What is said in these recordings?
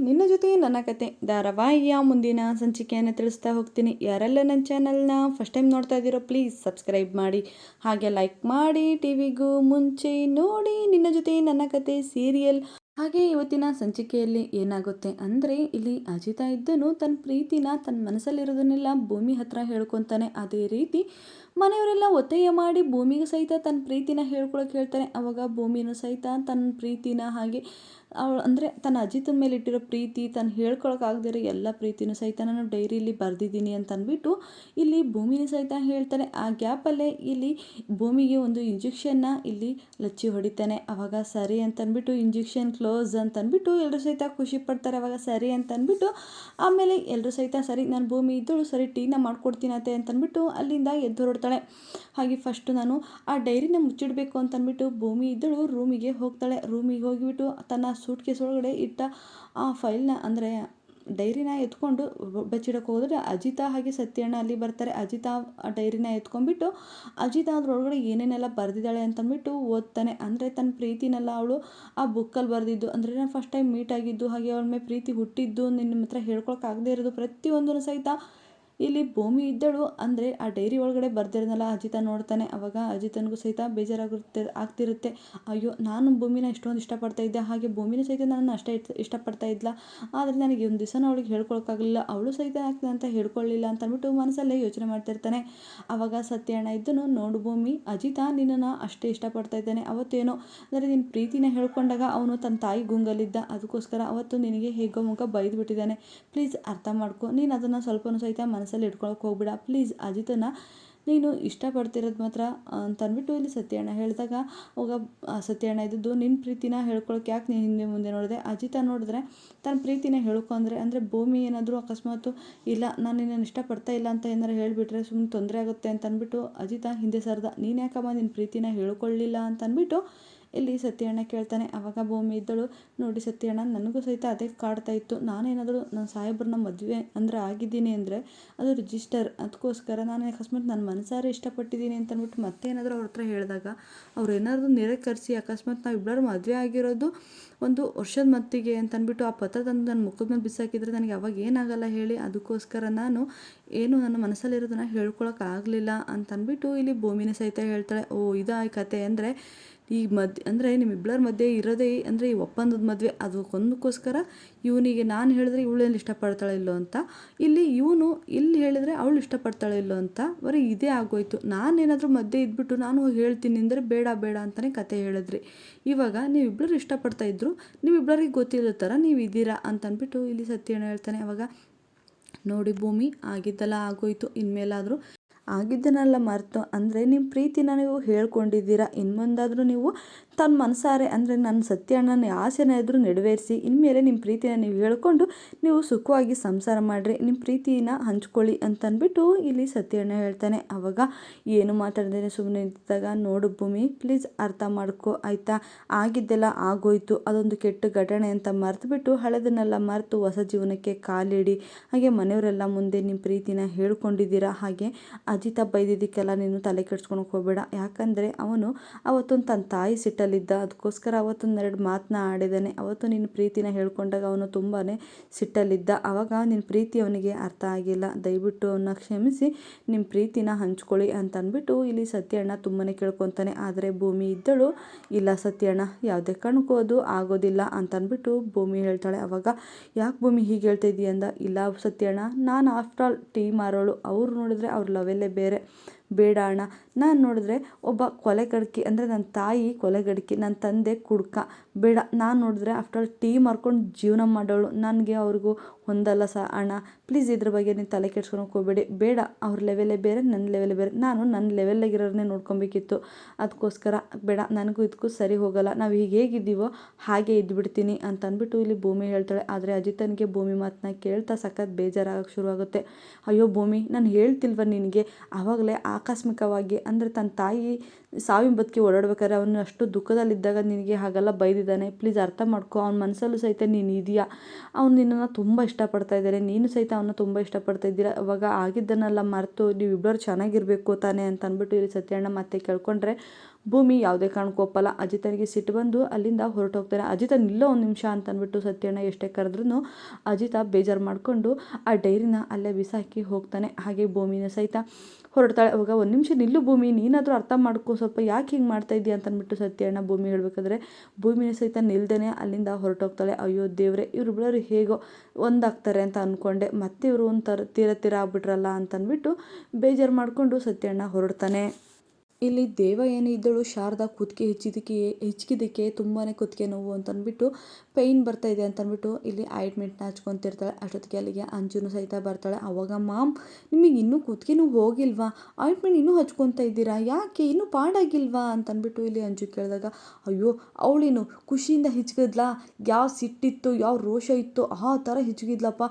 ನಿನ್ನ ಜೊತೆ ನನ್ನ ಕತೆ ಧಾರಾವಾಹಿಯ ಮುಂದಿನ ಸಂಚಿಕೆಯನ್ನು ತಿಳಿಸ್ತಾ ಹೋಗ್ತೀನಿ. ಯಾರೆಲ್ಲ ನನ್ನ ಚಾನಲ್ನ ಫಸ್ಟ್ ಟೈಮ್ ನೋಡ್ತಾ ಇದ್ದೀರೋ ಪ್ಲೀಸ್ ಸಬ್ಸ್ಕ್ರೈಬ್ ಮಾಡಿ, ಹಾಗೆ ಲೈಕ್ ಮಾಡಿ. ಟಿವಿಗೂ ಮುಂಚೆ ನೋಡಿ ನಿನ್ನ ಜೊತೆ ನನ್ನ ಕತೆ ಸೀರಿಯಲ್. ಹಾಗೆ ಇವತ್ತಿನ ಸಂಚಿಕೆಯಲ್ಲಿ ಏನಾಗುತ್ತೆ ಅಂದರೆ, ಇಲ್ಲಿ ಅಜಿತಾ ಇದ್ದನು ತನ್ನ ಪ್ರೀತಿನ ತನ್ನ ಮನಸ್ಸಲ್ಲಿರೋದನ್ನೆಲ್ಲ ಭೂಮಿ ಹತ್ರ ಹೇಳ್ಕೊತಾನೆ. ಅದೇ ರೀತಿ ಮನೆಯವರೆಲ್ಲ ಒತ್ತಾಯ ಮಾಡಿ ಭೂಮಿಗೆ ಸಹಿತ ತನ್ನ ಪ್ರೀತಿನ ಹೇಳ್ಕೊಳಕ್ಕೆ ಹೇಳ್ತಾರೆ. ಅವಾಗ ಭೂಮಿನೂ ಸಹಿತ ತನ್ನ ಪ್ರೀತಿನ ಹಾಗೆ ಅವಳು ಅಂದರೆ ತನ್ನ ಅಜಿತನ ಮೇಲೆ ಇಟ್ಟಿರೋ ಪ್ರೀತಿ ತನ್ನ ಹೇಳ್ಕೊಳಕ್ಕಾಗದಿರೋ ಎಲ್ಲ ಪ್ರೀತಿನೂ ಸಹಿತ ನಾನು ಡೈರಿಯಲ್ಲಿ ಬರೆದಿದ್ದೀನಿ ಅಂತ ಅಂದ್ಬಿಟ್ಟು ಇಲ್ಲಿ ಭೂಮಿನೂ ಸಹಿತ ಹೇಳ್ತಾನೆ. ಆ ಗ್ಯಾಪಲ್ಲೇ ಇಲ್ಲಿ ಭೂಮಿಗೆ ಒಂದು ಇಂಜೆಕ್ಷನ್ನ ಇಲ್ಲಿ ಲಚ್ಚಿ ಹೊಡಿತಾನೆ. ಅವಾಗ ಸರಿ ಅಂತಂದ್ಬಿಟ್ಟು ಇಂಜೆಕ್ಷನ್ ಕ್ಲೋಸ್ ಅಂತಂದ್ಬಿಟ್ಟು ಎಲ್ಲರೂ ಸಹಿತ ಖುಷಿ ಪಡ್ತಾರೆ. ಅವಾಗ ಸರಿ ಅಂತಂದ್ಬಿಟ್ಟು ಆಮೇಲೆ ಎಲ್ಲರೂ ಸಹಿತ ಸರಿ ನಾನು ಭೂಮಿ ಇದ್ದಳು ಸರಿ ಟೀನ ಮಾಡ್ಕೊಡ್ತೀನತ್ತೆ ಅಂತಂದ್ಬಿಟ್ಟು ಅಲ್ಲಿಂದ ಎದ್ದು ಹೊರಡ್ತಾಳೆ. ಹಾಗೆ ಫಸ್ಟು ನಾನು ಆ ಡೈರಿನ ಮುಚ್ಚಿಡಬೇಕು ಅಂತಂದ್ಬಿಟ್ಟು ಭೂಮಿ ಇದ್ದಳು ರೂಮಿಗೆ ಹೋಗ್ತಾಳೆ. ರೂಮಿಗೆ ಹೋಗಿಬಿಟ್ಟು ತನ್ನ ಸೂಟ್ ಕೇಸ್ ಒಳಗಡೆ ಇಟ್ಟ ಆ ಫೈಲ್ನ ಅಂದರೆ ಡೈರಿನ ಎತ್ಕೊಂಡು ಬಚ್ಚಿಡಕ್ಕೆ ಹೋದರೆ ಅಜಿತಾ ಹಾಗೆ ಸತ್ಯಣ್ಣ ಅಲ್ಲಿ ಬರ್ತಾರೆ. ಅಜಿತಾ ಆ ಡೈರಿನ ಎತ್ಕೊಂಡ್ಬಿಟ್ಟು ಅಜಿತಾ ಅದ್ರೊಳಗಡೆ ಏನೇನೆಲ್ಲ ಬರೆದಿದ್ದಾಳೆ ಅಂತಂದ್ಬಿಟ್ಟು ಓದ್ತಾನೆ. ಅಂದರೆ ತನ್ನ ಪ್ರೀತಿನೆಲ್ಲ ಅವಳು ಆ ಬುಕ್ಕಲ್ಲಿ ಬರೆದಿದ್ದು, ಅಂದರೆ ನಾನು ಫಸ್ಟ್ ಟೈಮ್ ಮೀಟ್ ಆಗಿದ್ದು, ಹಾಗೆ ಅವಳ ಮೇಲೆ ಪ್ರೀತಿ ಹುಟ್ಟಿದ್ದು, ನಿಮ್ಮ ಹತ್ರ ಹೇಳ್ಕೊಳಕ್ಕಾಗದೇ ಇರೋದು ಪ್ರತಿಯೊಂದನ್ನು ಸಹಿತ ಇಲ್ಲಿ ಭೂಮಿ ಇದ್ದಳು ಅಂದರೆ ಆ ಡೈರಿ ಒಳಗಡೆ ಬರ್ದಿರೋದಲ್ಲ ಅಜಿತ ನೋಡ್ತಾನೆ. ಅವಾಗ ಅಜಿತನಿಗೂ ಸಹಿತ ಆಗ್ತಿರುತ್ತೆ. ಅಯ್ಯೋ ನಾನು ಭೂಮಿನ ಇಷ್ಟೊಂದು ಇಷ್ಟಪಡ್ತಾ ಇದ್ದೆ, ಹಾಗೆ ಭೂಮಿನ ಸಹಿತ ನಾನು ಅಷ್ಟೇ ಇಷ್ಟಪಡ್ತಾ ಇದ್ಲ, ಆದರೆ ನನಗೆ ಒಂದು ದಿವಸ ಅವಳಿಗೆ ಹೇಳ್ಕೊಳಕ್ಕಾಗಲಿಲ್ಲ, ಅವಳು ಸಹಿತ ಆಗ್ತದೆ ಅಂತ ಹೇಳ್ಕೊಳ್ಳಿಲ್ಲ ಅಂತ ಅಂದ್ಬಿಟ್ಟು ಮನಸ್ಸಲ್ಲೇ ಯೋಚನೆ ಮಾಡ್ತಿರ್ತಾನೆ. ಅವಾಗ ಸತ್ಯಣ್ಣ ಇದ್ದನು, ನೋಡು ಭೂಮಿ, ಅಜಿತ ನಿನ್ನನ್ನು ಅಷ್ಟೇ ಇಷ್ಟಪಡ್ತಾ ಇದ್ದಾನೆ. ಅವತ್ತೇನೋ ಅಂದರೆ ನಿನ್ನ ಪ್ರೀತಿನ ಹೇಳ್ಕೊಂಡಾಗ ಅವನು ತನ್ನ ತಾಯಿ ಗುಂಗಲ್ಲಿದ್ದ, ಅದಕ್ಕೋಸ್ಕರ ಅವತ್ತು ನಿನಗೆ ಹೇಗೋ ಮುಖ ಬೈದು ಬಿಟ್ಟಿದ್ದಾನೆ. ಪ್ಲೀಸ್ ಅರ್ಥ ಮಾಡ್ಕೊ, ನೀನು ಅದನ್ನು ಸ್ವಲ್ಪನೂ ಸಹಿತ ಮನಸ್ಸಲ್ಲಿ ಇಟ್ಕೊಳಕ್ಕೆ ಹೋಗ್ಬೇಡ ಪ್ಲೀಸ್. ಅಜಿತನ ನೀನು ಇಷ್ಟಪಡ್ತಿರೋದು ಮಾತ್ರ ಅಂತ ಅಂದ್ಬಿಟ್ಟು ಇಲ್ಲಿ ಸತ್ಯಣ್ಣ ಹೇಳಿದಾಗ ಅವಾಗ ಸತ್ಯಣ್ಣ ಇದ್ದದ್ದು, ನಿನ್ನ ಪ್ರೀತಿನ ಹೇಳ್ಕೊಳಕ್ಕೆ ಯಾಕೆ ನೀನು ಹಿಂದೆ ಮುಂದೆ ನೋಡಿದೆ, ಅಜಿತ ನೋಡಿದ್ರೆ ತನ್ನ ಪ್ರೀತಿನ ಅಂದರೆ ಭೂಮಿ ಏನಾದರೂ ಅಕಸ್ಮಾತು ಇಲ್ಲ ನಾನು ನಿನ್ನನ್ನು ಇಷ್ಟಪಡ್ತಾ ಇಲ್ಲ ಅಂತ ಏನಾರು ಹೇಳಿಬಿಟ್ರೆ ಸುಮ್ಮನೆ ತೊಂದರೆ ಆಗುತ್ತೆ ಅಂತ ಅಂದ್ಬಿಟ್ಟು ಅಜಿತ ಹಿಂದೆ ಸರ್ದ. ನೀನು ಯಾಕಮ್ಮ ನಿನ್ನ ಪ್ರೀತಿನ ಹೇಳ್ಕೊಳ್ಳಿಲ್ಲ ಅಂತ ಅಂದ್ಬಿಟ್ಟು ಇಲ್ಲಿ ಸತ್ಯಣ್ಣ ಕೇಳ್ತಾನೆ. ಅವಾಗ ಭೂಮಿ ಇದ್ದಳು, ನೋಡಿ ಸತ್ಯಣ್ಣ, ನನಗೂ ಸಹಿತ ಅದೇ ಕಾಡ್ತಾ ಇತ್ತು, ನಾನೇನಾದರೂ ನನ್ನ ಸಾಹೇಬ್ರನ್ನ ಮದುವೆ ಅಂದರೆ ಆಗಿದ್ದೀನಿ ಅಂದರೆ ಅದು ರಿಜಿಸ್ಟರ್, ಅದಕ್ಕೋಸ್ಕರ ನಾನು ಅಕಸ್ಮಾತ್ ನನ್ನ ಮನಸಾರೆ ಇಷ್ಟಪಟ್ಟಿದ್ದೀನಿ ಅಂತ ಅಂದ್ಬಿಟ್ಟು ಮತ್ತೇನಾದರೂ ಅವ್ರ ಹತ್ರ ಹೇಳಿದಾಗ ಅವ್ರು ಏನಾದರೂ ನಿರಾಕರಿಸಿ ಅಕಸ್ಮಾತ್ ನಾವು ಇಬ್ಬರು ಮದುವೆ ಆಗಿರೋದು ಒಂದು ವರ್ಷದ ಮತ್ತಿಗೆ ಅಂತ ಅಂದ್ಬಿಟ್ಟು ಆ ಪತ್ರ ತಂದು ನನ್ನ ಮುಖದ ಮೇಲೆ ಬಿಸಾಕಿದ್ರೆ ನನಗೆ ಅವಾಗ ಏನಾಗಲ್ಲ ಹೇಳಿ, ಅದಕ್ಕೋಸ್ಕರ ನಾನು ಏನು ನನ್ನ ಮನಸ್ಸಲ್ಲಿರೋದನ್ನು ಹೇಳ್ಕೊಳಕ್ಕಾಗಲಿಲ್ಲ ಅಂತ ಅಂದ್ಬಿಟ್ಟು ಇಲ್ಲಿ ಭೂಮಿನೇ ಸಹಿತ ಹೇಳ್ತಾಳೆ. ಓ ಇದು ಆ ಕತೆ ಅಂದರೆ ಈ ಅಂದರೆ ನಿಮ್ಮಿಬ್ಬರ ಮಧ್ಯೆ ಇರೋದೇ ಅಂದರೆ ಈ ಒಪ್ಪಂದದ ಮದುವೆ, ಅದಕ್ಕೊಂದಕ್ಕೋಸ್ಕರ ಇವನಿಗೆ ನಾನು ಹೇಳಿದ್ರೆ ಇವಳೇನು ಇಷ್ಟಪಡ್ತಾಳೆ ಇಲ್ಲೋ ಅಂತ, ಇಲ್ಲಿ ಇವನು ಇಲ್ಲಿ ಹೇಳಿದ್ರೆ ಅವಳು ಇಷ್ಟಪಡ್ತಾಳೆ ಇಲ್ಲೋ ಅಂತ ಬರೀ ಇದೇ ಆಗೋಯ್ತು. ನಾನೇನಾದರೂ ಮಧ್ಯೆ ಇದ್ಬಿಟ್ಟು ನಾನು ಹೋಗಿ ಹೇಳ್ತೀನಿ ಅಂದರೆ ಬೇಡ ಬೇಡ ಅಂತಲೇ ಕತೆ ಹೇಳಿದ್ರಿ, ಇವಾಗ ನೀವಿಬ್ಬರು ಇಷ್ಟಪಡ್ತಾ ಇದ್ರು, ನೀವಿಬ್ಬರಿಗೆ ಗೊತ್ತಿರೋ ಥರ ನೀವು ಇದ್ದೀರಾ ಅಂತ ಅಂದ್ಬಿಟ್ಟು ಇಲ್ಲಿ ಸತ್ಯಣ್ಣ ಹೇಳ್ತಾನೆ. ಅವಾಗ ನೋಡಿ ಭೂಮಿ, ಆಗಿದ್ದೆಲ್ಲ ಆಗೋಯ್ತು, ಇನ್ಮೇಲಾದರೂ ಆಗಿದ್ದನ್ನೆಲ್ಲ ಮರೆತು ಅಂದರೆ ನಿಮ್ಮ ಪ್ರೀತಿನ ನೀವು ಹೇಳ್ಕೊಂಡಿದ್ದೀರಾ, ಇನ್ನು ಮುಂದಾದರೂ ನೀವು ತನ್ನ ಮನಸಾರೆ ಅಂದರೆ ನನ್ನ ಸತ್ಯಣ್ಣನ ಆಸೆನ ಎದುರು ನೆರವೇರಿಸಿ ಇನ್ಮೇಲೆ ನಿಮ್ಮ ಪ್ರೀತಿನ ನೀವು ಹೇಳ್ಕೊಂಡು ನೀವು ಸುಖವಾಗಿ ಸಂಸಾರ ಮಾಡಿರಿ, ನಿಮ್ಮ ಪ್ರೀತಿನ ಹಂಚ್ಕೊಳ್ಳಿ ಅಂತಂದ್ಬಿಟ್ಟು ಇಲ್ಲಿ ಸತ್ಯಣ್ಣ ಹೇಳ್ತಾನೆ. ಅವಾಗ ಏನು ಮಾತಾಡ್ದೇನೆ ಸುಮ್ಮನೆ ನಿಂತಾಗ, ನೋಡು ಭೂಮಿ ಪ್ಲೀಸ್ ಅರ್ಥ ಮಾಡ್ಕೊ ಆಯಿತಾ, ಆಗಿದ್ದೆಲ್ಲ ಆಗೋಯ್ತು, ಅದೊಂದು ಕೆಟ್ಟ ಘಟನೆ ಅಂತ ಮರೆತುಬಿಟ್ಟು ಹಳೆದನ್ನೆಲ್ಲ ಮರೆತು ಹೊಸ ಜೀವನಕ್ಕೆ ಕಾಲಿಡಿ, ಹಾಗೆ ಮನೆಯವರೆಲ್ಲ ಮುಂದೆ ನಿಮ್ಮ ಪ್ರೀತಿನ ಹೇಳ್ಕೊಂಡಿದ್ದೀರಾ, ಹಾಗೆ ಅಜಿತ ಬೈದಿದ್ದಕ್ಕೆಲ್ಲ ನೀನು ತಲೆ ಕೆಡ್ಸ್ಕೊಳಕ್ಕೆ ಹೋಗಬೇಡ, ಯಾಕಂದರೆ ಅವನು ಅವತ್ತೊಂದು ತನ್ನ ತಾಯಿ ಸಿಟ್ಟಲ್ಲಿದ್ದ, ಅದಕ್ಕೋಸ್ಕರ ಅವತ್ತೊಂದೆರಡು ಮಾತನ್ನ ಆಡಿದ್ದಾನೆ. ಅವತ್ತು ನಿನ್ನ ಪ್ರೀತಿನ ಹೇಳ್ಕೊಂಡಾಗ ಅವನು ತುಂಬಾ ಸಿಟ್ಟಲ್ಲಿದ್ದ, ಆವಾಗ ನಿನ್ನ ಪ್ರೀತಿ ಅವನಿಗೆ ಅರ್ಥ ಆಗಿಲ್ಲ, ದಯವಿಟ್ಟು ಅವನ್ನ ಕ್ಷಮಿಸಿ ನಿಮ್ಮ ಪ್ರೀತಿನ ಹಂಚ್ಕೊಳ್ಳಿ ಅಂತ ಅಂದ್ಬಿಟ್ಟು ಇಲ್ಲಿ ಸತ್ಯಣ್ಣ ತುಂಬಾ ಕೇಳ್ಕೊತಾನೆ. ಆದರೆ ಭೂಮಿ ಇದ್ದಳು, ಇಲ್ಲ ಸತ್ಯಣ್ಣ ಯಾವುದೇ ಕಾರಣಕ್ಕೂ ಅದು ಆಗೋದಿಲ್ಲ ಅಂತ ಅಂದ್ಬಿಟ್ಟು ಭೂಮಿ ಹೇಳ್ತಾಳೆ. ಅವಾಗ ಯಾಕೆ ಭೂಮಿ ಹೀಗೆ ಹೇಳ್ತಾ ಇದೀಯ ಅಂದ, ಇಲ್ಲ ಸತ್ಯಣ್ಣ, ನಾನು ಆಫ್ಟರ್ ಆಲ್ ಟೀ ಮಾರೋಳು, ಅವ್ರು ನೋಡಿದ್ರೆ ಅವ್ರ ಲೆವೆಲ್ಲೇ ಬೇರೆ, ಬೇಡ ಅಣ್ಣ, ನಾನು ನೋಡಿದ್ರೆ ಒಬ್ಬ ಕೊಲೆಗಡಕಿ ಅಂದರೆ ನನ್ನ ತಾಯಿ ಕೊಲೆಗಡಕಿ, ನನ್ನ ತಂದೆ ಕುಡ್ಕ, ಬೇಡ, ನಾನು ನೋಡಿದ್ರೆ ಆಫ್ಟರ್ ಆಲ್ ಟೀ ಮಾರ್ಕೊಂಡು ಜೀವನ ಮಾಡೋಳು, ನನಗೆ ಅವ್ರಿಗೂ ಹೊಂದಲ್ಲ ಅಣ್ಣ, ಪ್ಲೀಸ್ ಇದ್ರ ಬಗ್ಗೆ ನೀನು ತಲೆ ಕೆಡ್ಸ್ಕೊಳಕ್ಕೆ ಹೋಗಬೇಡಿ, ಬೇಡ, ಅವ್ರ ಲೆವೆಲೇ ಬೇರೆ ನನ್ನ ಲೆವೆಲೇ ಬೇರೆ, ನಾನು ನನ್ನ ಲೆವೆಲ್ಲಾಗಿರೋರನ್ನೇ ನೋಡ್ಕೊಬೇಕಿತ್ತು, ಅದಕ್ಕೋಸ್ಕರ ಬೇಡ, ನನಗೂ ಇದಕ್ಕೂ ಸರಿ ಹೋಗಲ್ಲ, ನಾವು ಈಗ ಹೇಗಿದ್ದೀವೋ ಹಾಗೆ ಇದ್ದುಬಿಡ್ತೀನಿ ಅಂತ ಅಂದ್ಬಿಟ್ಟು ಇಲ್ಲಿ ಭೂಮಿ ಹೇಳ್ತಾಳೆ. ಆದರೆ ಅಜಿತನಿಗೆ ಭೂಮಿ ಮಾತನ್ನ ಕೇಳ್ತಾ ಸಖತ್ ಬೇಜಾರಾಗಕ್ಕೆ ಶುರುವಾಗುತ್ತೆ. ಅಯ್ಯೋ ಭೂಮಿ, ನಾನು ಹೇಳ್ತಿಲ್ವ ನಿನಗೆ, ಆವಾಗಲೇ ಆಕಸ್ಮಿಕವಾಗಿ ಅಂದರೆ ತನ್ನ ತಾಯಿ ಸಾವಿನ ಬದುಕಿ ಓಡಾಡ್ಬೇಕಾದ್ರೆ ಅವನು ಅಷ್ಟು ದುಃಖದಲ್ಲಿದ್ದಾಗ ನಿನಗೆ ಹಾಗೆಲ್ಲ ಬೈದಿದ್ದಾನೆ, ಪ್ಲೀಸ್ ಅರ್ಥ ಮಾಡ್ಕೊ, ಅವ್ನ ಮನಸ್ಸಲ್ಲೂ ಸಹಿತ ನೀನು ಇದೆಯಾ, ಅವ್ನು ನಿನ್ನನ್ನು ತುಂಬ ಇಷ್ಟಪಡ್ತಾ ಇದ್ದಾರೆ, ನೀನು ಸಹಿತ ಅವನ್ನ ತುಂಬ ಇಷ್ಟಪಡ್ತಾ ಇದ್ದೀರಾ, ಅವಾಗ ಆಗಿದ್ದನ್ನೆಲ್ಲ ಮರೆತು ನೀವಿಬ್ಬರು ಚೆನ್ನಾಗಿರಬೇಕು ತಾನೇ ಅಂತ ಅಂದ್ಬಿಟ್ಟು ಇಲ್ಲಿ ಸತ್ಯಣ್ಣ ಮತ್ತೆ ಕೇಳ್ಕೊಂಡ್ರೆ ಭೂಮಿ ಯಾವುದೇ ಕಾರಣಕ್ಕೂ ಒಪ್ಪಲ್ಲ. ಅಜಿತನಿಗೆ ಸಿಟ್ಟು ಬಂದು ಅಲ್ಲಿಂದ ಹೊರಟೋಗ್ತಾನೆ. ಅಜಿತ ನಿಲ್ಲೋ ಒಂದು ನಿಮಿಷ ಅಂತಂದ್ಬಿಟ್ಟು ಸತ್ಯಣ್ಣ ಎಷ್ಟೇ ಕರೆದ್ರೂ ಅಜಿತ ಬೇಜಾರು ಮಾಡಿಕೊಂಡು ಆ ಡೈರಿನ ಅಲ್ಲೇ ಬಿಸಾಕಿ ಹೋಗ್ತಾನೆ. ಹಾಗೆ ಭೂಮಿನ ಸಹಿತ ಹೊರಡ್ತಾಳೆ. ಅವಾಗ ಒಂದು ನಿಮಿಷ ನಿಲ್ಲು ಭೂಮಿ, ನೀನಾದರೂ ಅರ್ಥ ಮಾಡ್ಕೊ, ಸ್ವಲ್ಪ ಯಾಕೆ ಹಿಂಗೆ ಮಾಡ್ತಾ ಇದ್ದೀಯ ಅಂತಂದ್ಬಿಟ್ಟು ಸತ್ಯಣ್ಣ ಭೂಮಿ ಹೇಳಬೇಕಾದ್ರೆ ಭೂಮಿನ ಸಹಿತ ನಿಲ್ದೇನೆ ಅಲ್ಲಿಂದ ಹೊರಟೋಗ್ತಾಳೆ. ಅಯ್ಯೋ ದೇವ್ರೆ, ಇವರಿಬ್ಬರು ಹೇಗೋ ಒಂದಾಗ್ತಾರೆ ಅಂತ ಅಂದ್ಕೊಂಡೆ, ಮತ್ತೆ ಇವರು ಒಂಥರ ತೀರ ಆಗ್ಬಿಟ್ರಲ್ಲ ಅಂತಂದ್ಬಿಟ್ಟು ಬೇಜಾರು ಮಾಡಿಕೊಂಡು ಸತ್ಯಣ್ಣ ಹೊರಡ್ತಾನೆ. ಇಲ್ಲಿ ದೇವಯಾನಿ ಇದ್ದಳು ಶಾರದಾ ಕುತ್ತಿಗೆ ಹೆಚ್ಚಿದ್ದಕ್ಕೆ ತುಂಬಾ ಕುತ್ತಿಗೆ ನೋವು ಅಂತಂದ್ಬಿಟ್ಟು ಪೈನ್ ಬರ್ತಾ ಇದೆ ಅಂತಂದ್ಬಿಟ್ಟು ಇಲ್ಲಿ ಆಯಿಂಟ್ಮೆಂಟ್ನ ಹಚ್ಕೊತಿರ್ತಾಳೆ. ಅಷ್ಟೊತ್ತಿಗೆ ಅಲ್ಲಿಗೆ ಅಂಜುನು ಸಹಿತ ಬರ್ತಾಳೆ. ಅವಾಗ ಮಾಮ್, ನಿಮಗೆ ಇನ್ನೂ ಕುತ್ತಿಗೆ ನೋವು ಹೋಗಿಲ್ವಾ? ಆಯಿಂಟ್ಮೆಂಟ್ ಇನ್ನೂ ಹಚ್ಕೊತಾ ಇದ್ದೀರಾ, ಯಾಕೆ ಇನ್ನೂ ಪಾಡಾಗಿಲ್ವಾ ಅಂತಂದ್ಬಿಟ್ಟು ಇಲ್ಲಿ ಅಂಜು ಕೇಳಿದಾಗ, ಅಯ್ಯೋ ಅವಳೇನು ಖುಷಿಯಿಂದ ಹಿಚ್ಕಿದ್ಲಾ, ಯಾವ ಸಿಟ್ಟಿತ್ತು ಯಾವ ರೋಷ ಇತ್ತು ಆ ಥರ ಹಿಚ್ಕಿದ್ಲಪ್ಪ.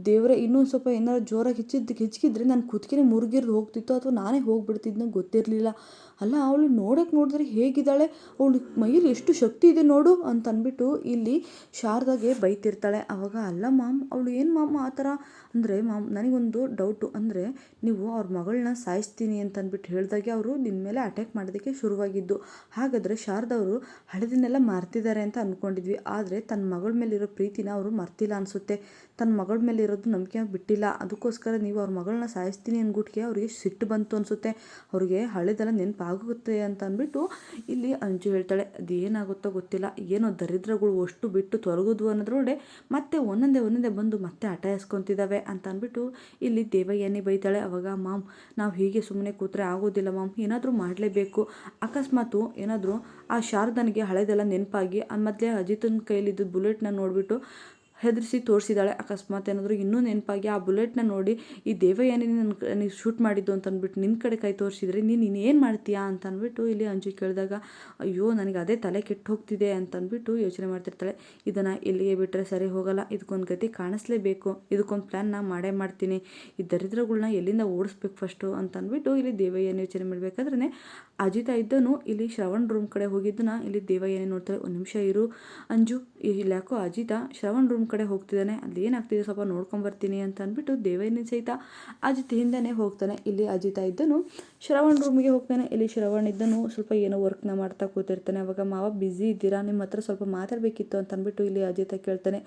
ದೇವರೇ, ಇನ್ನೊಂದು ಸ್ವಲ್ಪ ಏನಾರು ಜೋರಾಗಿ ಹಿಚ್ಕಿದ್ರೆ ನನ್ನ ಕುತ್ತಿಗೆನೇ ಮುರುಗಿರ್ದು ಹೋಗ್ತಿತ್ತು ಅಥವಾ ನಾನೇ ಹೋಗ್ಬಿಡ್ತಿದ್ನೋ ಗೊತ್ತಿರಲಿಲ್ಲ. ಅಲ್ಲ, ಅವಳು ನೋಡಿದ್ರೆ ಹೇಗಿದ್ದಾಳೆ, ಅವಳು ಮೈಯಲ್ಲಿ ಎಷ್ಟು ಶಕ್ತಿ ಇದೆ ನೋಡು ಅಂತಂದ್ಬಿಟ್ಟು ಇಲ್ಲಿ ಶಾರದಾಗೆ ಬೈತಿರ್ತಾಳೆ. ಅವಾಗ ಅಲ್ಲ ಮಾಮ್, ಅವಳು ಏನು ಮಾಮ್ ಆ ಥರ ಅಂದರೆ, ಮಾಮ್ ನನಗೊಂದು ಡೌಟು, ಅಂದರೆ ನೀವು ಅವ್ರ ಮಗಳನ್ನ ಸಾಯಿಸ್ತೀನಿ ಅಂತಂದ್ಬಿಟ್ಟು ಹೇಳಿದಾಗೆ ಅವರು ನಿನ್ನ ಮೇಲೆ ಅಟ್ಯಾಕ್ ಮಾಡೋದಕ್ಕೆ ಶುರುವಾಗಿದ್ದು. ಹಾಗಾದರೆ ಶಾರದಾ ಅವರು ಹಳೆದನ್ನೆಲ್ಲ ಮರ್ತಿದ್ದಾರೆ ಅಂತ ಅಂದ್ಕೊಂಡಿದ್ವಿ. ಆದರೆ ತನ್ನ ಮಗಳ ಮೇಲಿರೋ ಪ್ರೀತಿನ ಅವರು ಮರ್ತಿಲ್ಲ ಅನಿಸುತ್ತೆ. ತನ್ನ ಮಗಳ ಮೇಲೆ ಇರೋದು ನಂಬಿಕೆ ಬಿಟ್ಟಿಲ್ಲ. ಅದಕ್ಕೋಸ್ಕರ ನೀವು ಅವ್ರ ಮಗಳನ್ನ ಸಾಯಿಸ್ತೀನಿ ಅಂದ್ಬಿಟ್ಟಿಗೆ ಅವರಿಗೆ ಸಿಟ್ಟು ಬಂತು ಅನಿಸುತ್ತೆ. ಅವ್ರಿಗೆ ಹಳೆದೆಲ್ಲ ನೆನಪಾಗುತ್ತೆ ಅಂತ ಅಂದ್ಬಿಟ್ಟು ಇಲ್ಲಿ ಅಂಜು ಹೇಳ್ತಾಳೆ. ಅದೇನಾಗುತ್ತೋ ಗೊತ್ತಿಲ್ಲ, ಏನೋ ದರಿದ್ರಗಳು ಅಷ್ಟು ಬಿಟ್ಟು ತೊಲಗೋದು ಅನ್ನೋದ್ರೊಳಗೆ ಮತ್ತೆ ಒಂದೊಂದೇ ಬಂದು ಮತ್ತೆ ಅಟಾಯಿಸ್ಕೊತಿದ್ದಾವೆ ಅಂತ ಅಂದ್ಬಿಟ್ಟು ಇಲ್ಲಿ ದೇವಯಾನಿ ಬೈತಾಳೆ. ಅವಾಗ ಮಾಮ್, ನಾವು ಹೀಗೆ ಸುಮ್ಮನೆ ಕೂತ್ರೆ ಆಗೋದಿಲ್ಲ ಮಾಮ್, ಏನಾದರೂ ಮಾಡಲೇಬೇಕು. ಅಕಸ್ಮಾತು ಏನಾದರೂ ಆ ಶಾರದನಿಗೆ ಹಳೆದೆಲ್ಲ ನೆನಪಾಗಿ ಮೊದಲೇ ಅಜಿತನ ಕೈಲಿದ್ದು ಬುಲೆಟ್ನ ನೋಡಿಬಿಟ್ಟು ಹೆದರಿಸಿ ತೋರಿಸಿದಾಳೆ. ಅಕಸ್ಮಾತ್ ಏನಾದರೂ ಇನ್ನೂ ನೆನಪಾಗಿ ಆ ಬುಲೆಟ್ನ ನೋಡಿ ಈ ದೇವಯಾನಿ ನೀವು ಶೂಟ್ ಮಾಡಿದ್ದು ಅಂತ ಅಂದ್ಬಿಟ್ಟು ನಿನ್ನ ಕಡೆ ಕೈ ತೋರಿಸಿದ್ರೆ ನೀನು ಮಾಡ್ತೀಯಾ ಅಂತ ಅಂದ್ಬಿಟ್ಟು ಇಲ್ಲಿ ಅಂಜು ಕೇಳಿದಾಗ, ಅಯ್ಯೋ ನನಗೆ ಅದೇ ತಲೆ ಕೆಟ್ಟು ಹೋಗ್ತಿದೆ ಅಂತಂದ್ಬಿಟ್ಟು ಯೋಚನೆ ಮಾಡ್ತಿರ್ತಾಳೆ. ಇದನ್ನು ಇಲ್ಲಿಗೆ ಬಿಟ್ಟರೆ ಸರಿ ಹೋಗಲ್ಲ, ಇದಕ್ಕೊಂದು ಗತಿ ಕಾಣಿಸ್ಲೇಬೇಕು, ಇದಕ್ಕೊಂದು ಪ್ಲ್ಯಾನ್ನ ಮಾಡೇ ಮಾಡ್ತೀನಿ, ಈ ದರಿದ್ರಗಳನ್ನ ಎಲ್ಲಿಂದ ಓಡಿಸ್ಬೇಕು ಫಸ್ಟು ಅಂತಂದ್ಬಿಟ್ಟು ಇಲ್ಲಿ ದೇವಯಾನಿ ಯೋಚನೆ ಮಾಡಬೇಕಾದ್ರೆ ಅಜಿತ ಇದ್ದನು ಇಲ್ಲಿ ಶ್ರವಣ್ ರೂಮ್ ಕಡೆ ಹೋಗಿದ್ದನ್ನ ಇಲ್ಲಿ ದೇವಯಾನಿ ನೋಡ್ತಾಳೆ. ಒಂದು ನಿಮಿಷ ಇರು ಅಂಜು, ಇಲ್ಲಿ ಯಾಕೋ ಅಜಿತ ಶ್ರವಣ್ ರೂಮ್ ಕಡೆ ಹೋಗ್ತಿದ್ದಾನೆ, ಅಲ್ಲಿ ಏನಾಗ್ತಿದೆ ಸ್ವಲ್ಪ ನೋಡ್ಕೊಂಬರ್ತೀನಿ ಅಂತ ಅಂದ್ಬಿಟ್ಟು ದೇವಯಾನಿ ಸಹಿತ ಅಜಿತ್ ಹಿಂದೆನೇ ಹೋಗ್ತಾನೆ. ಇಲ್ಲಿ ಅಜಿತ ಇದ್ದನು ಶ್ರವಣ್ ರೂಮ್ಗೆ ಹೋಗ್ತಾನೆ. ಇಲ್ಲಿ ಶ್ರವಣ್ ಇದ್ದನು ಸ್ವಲ್ಪ ಏನೋ ವರ್ಕ್ನ ಮಾಡ್ತಾ ಕೂತಿರ್ತಾನೆ. ಅವಾಗ ಮಾವ ಬ್ಯುಸಿ ಇದ್ದೀರಾ, ನಿಮ್ಮ ಹತ್ರ ಸ್ವಲ್ಪ ಮಾತಾಡಬೇಕಿತ್ತು ಅಂತ ಅಂದ್ಬಿಟ್ಟು ಇಲ್ಲಿ ಅಜಿತ ಕೇಳ್ತಾನೆ.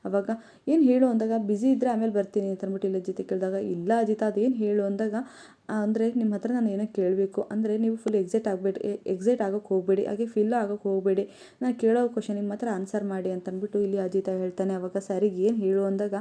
ಅವಾಗ ಏನು ಹೇಳು ಅಂದಾಗ, ಬ್ಯುಸಿ ಇದ್ದರೆ ಆಮೇಲೆ ಬರ್ತೀನಿ ಅಂತ ಅಂದ್ಬಿಟ್ಟು ಇಲ್ಲಿ ಅಜಿತ ಕೇಳಿದಾಗ, ಇಲ್ಲ ಅಜಿತ ಅದೇನು ಹೇಳು ಅಂದಾಗ, ಅಂದರೆ ನಿಮ್ಮ ಹತ್ರ ನಾನು ಏನೋ ಕೇಳಬೇಕು, ಅಂದರೆ ನೀವು ಫುಲ್ ಎಕ್ಸೈಟ್ ಆಗೋಕ್ಕೆ ಹೋಗಬೇಡಿ, ಹಾಗೆ ಫಿಲ್ ಆಗೋಕ್ಕೆ ಹೋಗಬೇಡಿ, ನಾನು ಕೇಳೋ ಕ್ವಶನ್ ನಿಮ್ಮ ಹತ್ರ ಆನ್ಸರ್ ಮಾಡಿ ಅಂತಂದ್ಬಿಟ್ಟು ಇಲ್ಲಿ ಅಜಿತ ಹೇಳ್ತಾನೆ. ಅವಾಗ ಸರಿ ಏನು ಹೇಳು ಅಂದಾಗ,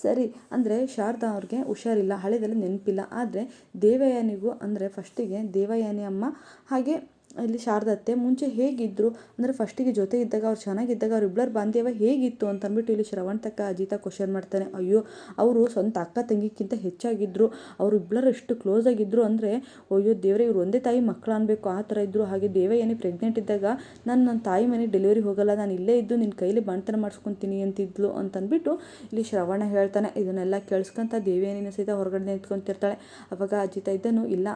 ಸರಿ ಅಂದರೆ ಶಾರದಾ ಅವ್ರಿಗೆ ಹುಷಾರಿಲ್ಲ, ಹಳೆದೆಲ್ಲ ನೆನಪಿಲ್ಲ, ಆದರೆ ದೇವಯಾನಿಗೂ ಅಂದರೆ ಫಸ್ಟಿಗೆ ದೇವಯಾನಿ ಅಮ್ಮ ಹಾಗೆ ಇಲ್ಲಿ ಶಾರದತ್ತೆ ಮುಂಚೆ ಹೇಗಿದ್ದರು ಅಂದರೆ ಫಸ್ಟಿಗೆ ಜೊತೆ ಇದ್ದಾಗ ಅವ್ರು ಚೆನ್ನಾಗಿದ್ದಾಗ ಅವರಿಬ್ಬರ ಬಾಂಧವ್ಯ ಹೇಗಿತ್ತು ಅಂತಂದ್ಬಿಟ್ಟು ಇಲ್ಲಿ ಶ್ರವಣ್ ತಕ್ಕ ಅಜಿತ ಕ್ವಶನ್ ಮಾಡ್ತಾನೆ. ಅಯ್ಯೋ ಅವರು ಸ್ವಂತ ಅಕ್ಕ ತಂಗಿಕ್ಕಿಂತ ಹೆಚ್ಚಾಗಿದ್ದರು, ಅವರಿಬ್ಬರು ಎಷ್ಟು ಕ್ಲೋಸ್ ಆಗಿದ್ದರು ಅಂದರೆ, ಅಯ್ಯೋ ದೇವರೇ, ಇವ್ರು ಒಂದೇ ತಾಯಿ ಮಕ್ಕಳು ಅನ್ಬೇಕು ಆ ಥರ ಇದ್ದರು. ಹಾಗೆ ದೇವಯಾನಿ ಪ್ರೆಗ್ನೆಂಟ್ ಇದ್ದಾಗ ನನ್ನ ತಾಯಿ ಮನೆಗೆ ಡೆಲಿವರಿ ಹೋಗಲ್ಲ, ನಾನು ಇಲ್ಲೇ ಇದ್ದು ನಿನ್ನ ಕೈಲಿ ಬಾಣ್ತನ ಮಾಡಿಸ್ಕೊತೀನಿ ಅಂತಿದ್ಲು ಅಂತಂದ್ಬಿಟ್ಟು ಇಲ್ಲಿ ಶ್ರವಣ ಹೇಳ್ತಾನೆ. ಇದನ್ನೆಲ್ಲ ಕೇಳಿಸ್ಕೊಂತ ದೇವಯಾನಿನ ಸಹಿತ ಹೊರಗಡೆ ನಿಂತ್ಕೊತಿರ್ತಾಳೆ. ಅವಾಗ ಅಜಿತ ಇದ್ದನು, ಇಲ್ಲ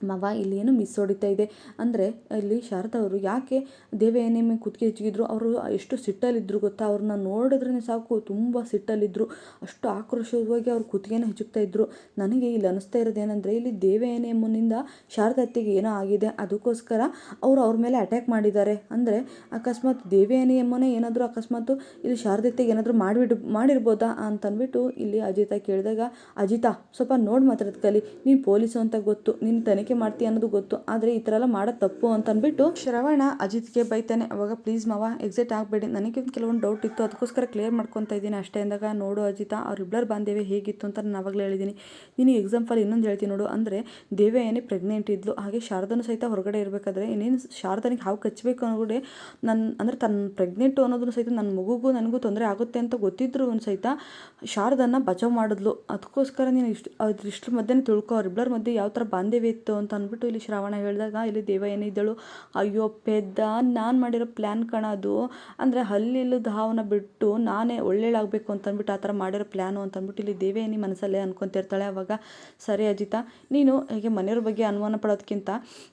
ಮವ ಇಲ್ಲಿ ಏನು ಮಿಸ್ ಹೊಡಿತಾ ಇದೆ ಅಂದರೆ, ಇಲ್ಲಿ ಶಾರದಾ ಅವರು ಯಾಕೆ ದೇವಯಾನಿ ಮೇಲೆ ಕುತ್ತಿಗೆ ಹೆಚ್ಚಿಗಿದ್ರು, ಅವರು ಎಷ್ಟು ಸಿಟ್ಟಲ್ಲಿದ್ದರು ಗೊತ್ತಾ, ಅವ್ರನ್ನ ನೋಡಿದ್ರೇ ಸಾಕು ತುಂಬ ಸಿಟ್ಟಲ್ಲಿದ್ದರು, ಅಷ್ಟು ಆಕ್ರೋಶವಾಗಿ ಅವ್ರ ಕುತ್ತಿಗೆನ ಹೆಚ್ಚುತ್ತಾ ಇದ್ದರು. ನನಗೆ ಇಲ್ಲಿ ಅನಿಸ್ತಾ ಇರೋದೇನೆಂದರೆ, ಇಲ್ಲಿ ದೇವಯಾನಿ ಅಮ್ಮನಿಂದ ಶಾರದತ್ತಿಗೆ ಏನೋ ಆಗಿದೆ, ಅದಕ್ಕೋಸ್ಕರ ಅವ್ರ ಮೇಲೆ ಅಟ್ಯಾಕ್ ಮಾಡಿದ್ದಾರೆ. ಅಂದರೆ ಅಕಸ್ಮಾತ್ ದೇವಯಾನಿ ಅಮ್ಮನೇ ಏನಾದರೂ ಅಕಸ್ಮಾತ್ ಇಲ್ಲಿ ಶಾರದತ್ತಿಗೆ ಏನಾದರೂ ಮಾಡಿರ್ಬೋದಾ ಅಂತಂದ್ಬಿಟ್ಟು ಇಲ್ಲಿ ಅಜಿತ ಕೇಳಿದಾಗ, ಅಜಿತ ಸ್ವಲ್ಪ ನೋಡಿ ಮಾತಾಡೋದು ಕಲಿ, ನೀನು ಪೊಲೀಸು ಅಂತ ಗೊತ್ತು, ನೀನು ತನಿಖೆ ಮಾಡ್ತೀಯ ಅನ್ನೋದು ಗೊತ್ತು, ಆದರೆ ಈ ಥರ ಎಲ್ಲ ಮಾಡೋದು ತಪ್ಪು ಅಂತಂದ್ಬಿಟ್ಟು ಶ್ರವಣ ಅಜಿತ್ಗೆ ಬೈತಾನೆ. ಅವಾಗ ಪ್ಲೀಸ್ ಮಾವ ಎಕ್ಸೈಟ್ ಆಗಬೇಡಿ, ನನಗೆ ಕೆಲವೊಂದು ಡೌಟ್ ಇತ್ತು, ಅದಕ್ಕೋಸ್ಕರ ಕ್ಲಿಯರ್ ಮಾಡ್ಕೊತಾ ಇದ್ದೀನಿ ಅಷ್ಟೇ ಅಂದಾಗ, ನೋಡು ಅಜಿತ ಅವರಿಬ್ಬರ ಬಾಂಧವ್ಯ ಹೇಗಿತ್ತು ಅಂತ ನಾನು ಆವಾಗಲೇ ಹೇಳಿದ್ದೀನಿ, ನಿನಗೆ ಎಕ್ಸಾಂಪಲ್ ಇನ್ನೊಂದು ಹೇಳ್ತೀನಿ ನೋಡು, ಅಂದರೆ ದೇವಯಾನಿ ಪ್ರೆಗ್ನೆಂಟ್ ಇದ್ಲು, ಹಾಗೆ ಶಾರದನು ಸಹಿತ ಹೊರಗಡೆ ಇರಬೇಕಾದ್ರೆ ಇನ್ನೇನು ಶಾರದನಿಗೆ ಹಾವು ಕಚ್ಚಬೇಕು ಅನ್ನೋದೇ ಅಂದರೆ ತನ್ನ ಪ್ರೆಗ್ನೆಂಟು ಅನ್ನೋದನ್ನು ಸಹಿತ ನನ್ನ ಮಗುಗೂ ನನಗೂ ತೊಂದರೆ ಆಗುತ್ತೆ ಅಂತ ಗೊತ್ತಿದ್ರು ಒಂದು ಸಹಿತ ಶಾರದನ್ನ ಬಚಾವ್ ಮಾಡಿದ್ಲು. ಅದಕ್ಕೋಸ್ಕರ ನೀನು ಇಷ್ಟ್ರ ಮಧ್ಯೆ ತಿಳ್ಕೊ, ಅವರಿಬ್ಬರ ಮಧ್ಯೆ ಯಾವ ಥರ ಬಾಂಧವ್ಯ ಇತ್ತು ಅಂತ ಅಂದ್ಬಿಟ್ಟು ಇಲ್ಲಿ ಶ್ರವಣ ಹೇಳಿದಾಗ ಇಲ್ಲಿ ದೇವಯಾನಿ ಇದ್ದಳು, ಅಯ್ಯೋ ಪೆದ್ದ, ನಾನು ಮಾಡಿರೋ ಪ್ಲ್ಯಾನ್ ಕಾಣೋದು, ಅಂದರೆ ಹಲ್ಲಿಲ್ಲದ ಹಾವನ್ನ ಬಿಟ್ಟು ನಾನೇ ಒಳ್ಳೆಯಳಾಗಬೇಕು ಅಂತಂದ್ಬಿಟ್ಟು ಆ ಥರ ಮಾಡಿರೋ ಪ್ಲ್ಯಾನು ಅಂತಂದ್ಬಿಟ್ಟು ಇಲ್ಲಿ ದೇವಯಾನಿ ಮನಸ್ಸಲ್ಲೇ ಅನ್ಕೊತಿರ್ತಾಳೆ. ಅವಾಗ ಸರಿ ಅಜಿತ, ನೀನು ಹೇಗೆ ಮನೆಯವ್ರ ಬಗ್ಗೆ ಅನುಮಾನ ಪಡೋದಕ್ಕಿಂತ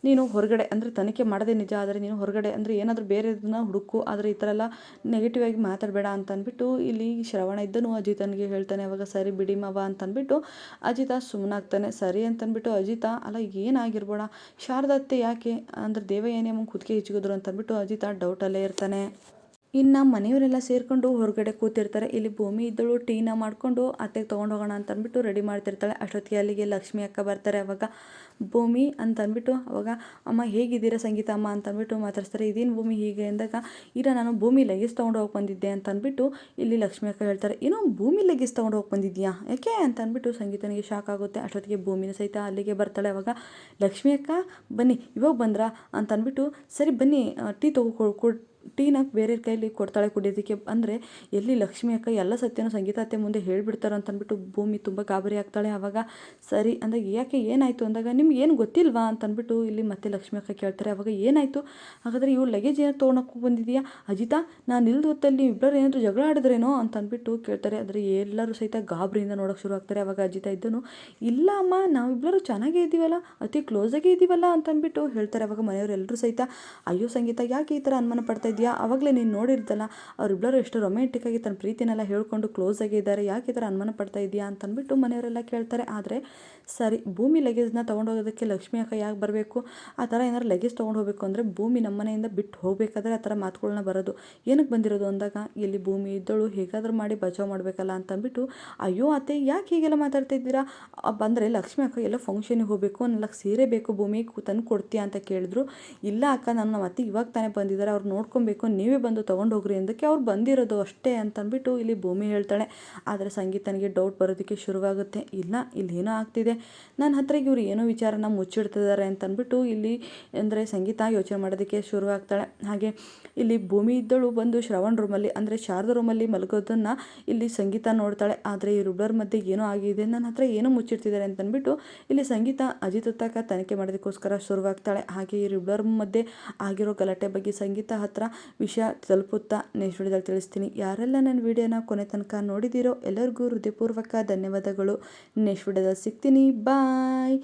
ನೀನು ಹೊರಗಡೆ ಅಂದರೆ ತನಿಖೆ ಮಾಡೋದೇ ನಿಜ, ಆದರೆ ನೀನು ಹೊರಗಡೆ ಅಂದರೆ ಏನಾದರೂ ಬೇರೆದನ್ನ ಹುಡುಕು, ಆದರೆ ಈ ಥರ ಎಲ್ಲ ನೆಗೆಟಿವ್ ಆಗಿ ಮಾತಾಡಬೇಡ ಅಂತಂದ್ಬಿಟ್ಟು ಇಲ್ಲಿ ಶ್ರವಣ ಇದ್ದನು ಅಜಿತನಿಗೆ ಹೇಳ್ತಾನೆ. ಅವಾಗ ಸರಿ ಬಿಡಿ ಮಾವ ಅಂತಂದ್ಬಿಟ್ಟು ಅಜಿತ ಸುಮ್ಮನಾಗ್ತಾನೆ. ಸರಿ ಅಂತಂದ್ಬಿಟ್ಟು ಅಜಿತ, ಅಲ್ಲ ಏನಾಗಿರ್ಬೋಣ, ಶಾರದತ್ತೆ ಯಾಕೆ ಅಂದ್ರೆ ದೇವಯಾನಿ ಅಮ್ಮಂಗೆ ಕುತ್ತಿಗೆ ಹಿಚ್ಕಿದ್ರು ಅಂತ ಅಂದ್ಬಿಟ್ಟು ಅಜಿತ ಡೌಟಲ್ಲೇ ಇರ್ತಾನೆ. ಇನ್ನು ಮನೆಯವರೆಲ್ಲ ಸೇರಿಕೊಂಡು ಹೊರಗಡೆ ಕೂತಿರ್ತಾರೆ. ಇಲ್ಲಿ ಭೂಮಿ ಇದ್ದಳು ಟೀನ ಮಾಡಿಕೊಂಡು ಅತ್ತೆಗೆ ತೊಗೊಂಡು ಹೋಗೋಣ ಅಂತ ಅಂದ್ಬಿಟ್ಟು ರೆಡಿ ಮಾಡ್ತಿರ್ತಾಳೆ. ಅಷ್ಟೊತ್ತಿಗೆ ಅಲ್ಲಿಗೆ ಲಕ್ಷ್ಮಿ ಅಕ್ಕ ಬರ್ತಾರೆ. ಅವಾಗ ಭೂಮಿ ಅಂತ ಅಂದ್ಬಿಟ್ಟು ಅವಾಗ ಅಮ್ಮ ಹೇಗಿದ್ದೀರಾ ಸಂಗೀತ ಅಮ್ಮ ಅಂತ ಅಂದ್ಬಿಟ್ಟು ಮಾತಾಡ್ತಾರೆ. ಇದೇನು ಭೂಮಿ ಹೀಗೆ ಅಂದಾಗ ಇಲ್ಲ ನಾನು ಭೂಮಿ ಲಗೇಜ್ ತೊಗೊಂಡು ಹೋಗಿ ಬಂದಿದ್ದೆ ಅಂತ ಅಂದ್ಬಿಟ್ಟು ಇಲ್ಲಿ ಲಕ್ಷ್ಮಿ ಅಕ್ಕ ಹೇಳ್ತಾರೆ. ಏನೋ ಭೂಮಿ ಲಗೇಜ್ ತೊಗೊಂಡು ಹೋಗಿ ಬಂದಿದ್ಯಾ ಯಾಕೆ ಅಂತ ಅಂದ್ಬಿಟ್ಟು ಸಂಗೀತನಿಗೆ ಶಾಕ್ ಆಗುತ್ತೆ. ಅಷ್ಟೊತ್ತಿಗೆ ಭೂಮಿನ ಸಹಿತ ಅಲ್ಲಿಗೆ ಬರ್ತಾಳೆ. ಅವಾಗ ಲಕ್ಷ್ಮಿ ಅಕ್ಕ ಬನ್ನಿ ಇವಾಗ ಬಂದ್ರಾ ಅಂತ ಅಂದ್ಬಿಟ್ಟು ಸರಿ ಬನ್ನಿ ಟೀ ಟೀನ ಬೇರೆ ಕೈಲಿ ಕೊಡ್ತಾಳೆ ಕುಡಿಯೋದಕ್ಕೆ. ಅಂದರೆ ಎಲ್ಲಿ ಲಕ್ಷ್ಮಿ ಅಕ್ಕ ಎಲ್ಲ ಸತ್ಯನೂ ಸಂಗೀತ ಅತ್ತೆ ಮುಂದೆ ಹೇಳ್ಬಿಡ್ತಾರೋ ಅಂತ ಅಂದ್ಬಿಟ್ಟು ಭೂಮಿ ತುಂಬ ಗಾಬರಿ ಆಗ್ತಾಳೆ. ಆವಾಗ ಸರಿ ಅಂದಾಗ ಯಾಕೆ ಏನಾಯಿತು ಅಂದಾಗ ನಿಮ್ಗೆ ಏನು ಗೊತ್ತಿಲ್ವಾ ಅಂತ ಅಂದ್ಬಿಟ್ಟು ಇಲ್ಲಿ ಮತ್ತೆ ಲಕ್ಷ್ಮಿ ಅಕ್ಕ ಕೇಳ್ತಾರೆ. ಅವಾಗ ಏನಾಯಿತು ಹಾಗಾದರೆ ಇವ್ರು ಲಗೇಜ್ ಏನೋ ತೊಗೊಳಕ್ಕೆ ಬಂದಿದೆಯಾ ಅಜಿತಾ, ನಾನು ಇಲ್ದ ಹೊತ್ತಲ್ಲಿ ಇಬ್ಬರು ಏನಾದರೂ ಜಗಳ ಆಡಿದ್ರೇನೋ ಅಂತ ಅಂದ್ಬಿಟ್ಟು ಕೇಳ್ತಾರೆ. ಆದರೆ ಎಲ್ಲರೂ ಸಹಿತ ಗಾಬರಿಯಿಂದ ನೋಡೋಕೆ ಶುರು ಆಗ್ತಾರೆ. ಅವಾಗ ಅಜಿತಾ ಇದ್ದನು ಇಲ್ಲ ಅಮ್ಮ ನಾವಿಬ್ಬರು ಚೆನ್ನಾಗೇ ಇದ್ದೀವಲ್ಲ, ಅತಿ ಕ್ಲೋಸಾಗೇ ಇದ್ದೀವಲ್ಲ ಅಂತ ಅಂದ್ಬಿಟ್ಟು ಹೇಳ್ತಾರೆ. ಅವಾಗ ಮನೆಯವರೆಲ್ಲರೂ ಸಹಿತ ಅಯ್ಯೋ ಸಂಗೀತ ಯಾಕೆ ಈ ಥರ ಅನುಮಾನ ಪಡ್ತಾ ಇದೆಯಾ, ಅವಾಗಲೇ ನೀನು ನೋಡಿರ್ದಲ್ಲ ಅವರಿಬ್ಬರು ಎಷ್ಟು ರೊಮ್ಯಾಂಟಿಕ್ಕಾಗಿ ತನ್ನ ಪ್ರೀತಿನೆಲ್ಲ ಹೇಳ್ಕೊಂಡು ಕ್ಲೋಸ್ ಆಗಿ ಇದ್ದಾರೆ, ಯಾಕೆ ಈ ಥರ ಅನುಮಾನ ಪಡ್ತಾ ಇದೆಯಾ ಅಂತ ಅಂದ್ಬಿಟ್ಟು ಮನೆಯವರೆಲ್ಲ ಕೇಳ್ತಾರೆ. ಆದರೆ ಸರಿ ಭೂಮಿ ಲಗೇಜ್ನ ತೊಗೊಂಡೋಗೋದಕ್ಕೆ ಲಕ್ಷ್ಮಿ ಅಕ್ಕ ಯಾಕೆ ಬರಬೇಕು, ಆ ಥರ ಏನಾದ್ರು ಲಗೇಜ್ ತೊಗೊಂಡು ಹೋಗಬೇಕು ಅಂದರೆ ಭೂಮಿ ನಮ್ಮನೆಯಿಂದ ಬಿಟ್ಟು ಹೋಗಬೇಕಾದ್ರೆ ಆ ಥರ ಮಾತುಗಳನ್ನ ಬರೋದು ಏನಕ್ಕೆ ಬಂದಿರೋದು ಅಂದಾಗ ಇಲ್ಲಿ ಭೂಮಿ ಇದ್ದಳು ಹೇಗಾದರೂ ಮಾಡಿ ಬಚಾವ್ ಮಾಡಬೇಕಲ್ಲ ಅಂತ ಅಂದ್ಬಿಟ್ಟು ಅಯ್ಯೋ ಅತ್ತೆ ಯಾಕೆ ಹೀಗೆಲ್ಲ ಮಾತಾಡ್ತಾ ಇದ್ದೀರಾ, ಬಂದರೆ ಲಕ್ಷ್ಮಿ ಅಕ್ಕ ಎಲ್ಲ ಫಂಕ್ಷನಿಗೆ ಹೋಗಬೇಕು, ನನಗೆ ಸೀರೆ ಬೇಕು ಭೂಮಿ ತಂದು ಕೊಡ್ತೀಯಾ ಅಂತ ಕೇಳಿದ್ರು. ಇಲ್ಲ ಅಕ್ಕ ನಮ್ಮ ಅತ್ತೆ ಇವಾಗ ತಾನೇ ಬಂದಿದ್ದಾರೆ, ಅವ್ರು ನೋಡ್ಕೊಬೇಕು, ನೀವೇ ಬಂದು ತೊಗೊಂಡು ಹೋಗ್ರಿ ಅಂದಕ್ಕೆ ಅವ್ರು ಬಂದಿರೋದು ಅಷ್ಟೇ ಅಂತ ಅಂದ್ಬಿಟ್ಟು ಇಲ್ಲಿ ಭೂಮಿ ಹೇಳ್ತಾಳೆ. ಆದರೆ ಸಂಗೀತನಿಗೆ ಡೌಟ್ ಬರೋದಕ್ಕೆ ಶುರುವಾಗುತ್ತೆ. ಇಲ್ಲ ಇಲ್ಲಿ ಏನೋ ಆಗ್ತಿದೆ, ನನ್ನ ಹತ್ರ ಇವ್ರು ಏನೋ ವಿಚಾರನ ಮುಚ್ಚಿಡ್ತಿದ್ದಾರೆ ಅಂತ ಅಂದ್ಬಿಟ್ಟು ಇಲ್ಲಿ ಅಂದರೆ ಸಂಗೀತ ಯೋಚನೆ ಮಾಡೋದಕ್ಕೆ ಶುರುವಾಗ್ತಾಳೆ. ಹಾಗೆ ಇಲ್ಲಿ ಭೂಮಿ ಇದ್ದಳು ಬಂದು ಶ್ರವಣ್ ರೂಮಲ್ಲಿ ಅಂದರೆ ಶಾರದ ರೂಮಲ್ಲಿ ಮಲಗೋದನ್ನು ಇಲ್ಲಿ ಸಂಗೀತ ನೋಡ್ತಾಳೆ. ಆದರೆ ಇವರಿಬ್ಬರ ಮಧ್ಯೆ ಏನೋ ಆಗಿದೆ, ನನ್ನ ಹತ್ರ ಏನೋ ಮುಚ್ಚಿಡ್ತಿದ್ದಾರೆ ಅಂತ ಅಂದ್ಬಿಟ್ಟು ಇಲ್ಲಿ ಸಂಗೀತ ಅಜಿತ್ ತಕ್ಕ ತನಿಖೆ ಮಾಡೋದಕ್ಕೋಸ್ಕರ ಶುರುವಾಗ್ತಾಳೆ. ಹಾಗೆ ಇವರಿಬ್ಬರ ಮಧ್ಯೆ ಆಗಿರೋ ಗಲಾಟೆ ಬಗ್ಗೆ ಸಂಗೀತ ಹತ್ರ ವಿಷಯ ತಲುಪುತ್ತಾ ನೆಕ್ಸ್ಟ್ ವಿಡಿಯೋದಲ್ಲಿ ತಿಳಿಸ್ತೀನಿ. ಯಾರೆಲ್ಲ ನನ್ನ ವಿಡಿಯೋನ ಕೊನೆ ತನಕ ನೋಡಿದಿರೋ ಎಲ್ಲರಿಗೂ ಹೃದಯಪೂರ್ವಕ ಧನ್ಯವಾದಗಳು. ನೆಕ್ಸ್ಟ್ ವಿಡಿಯೋದಲ್ಲಿ ಸಿಗ್ತೀನಿ, ಬಾಯ್.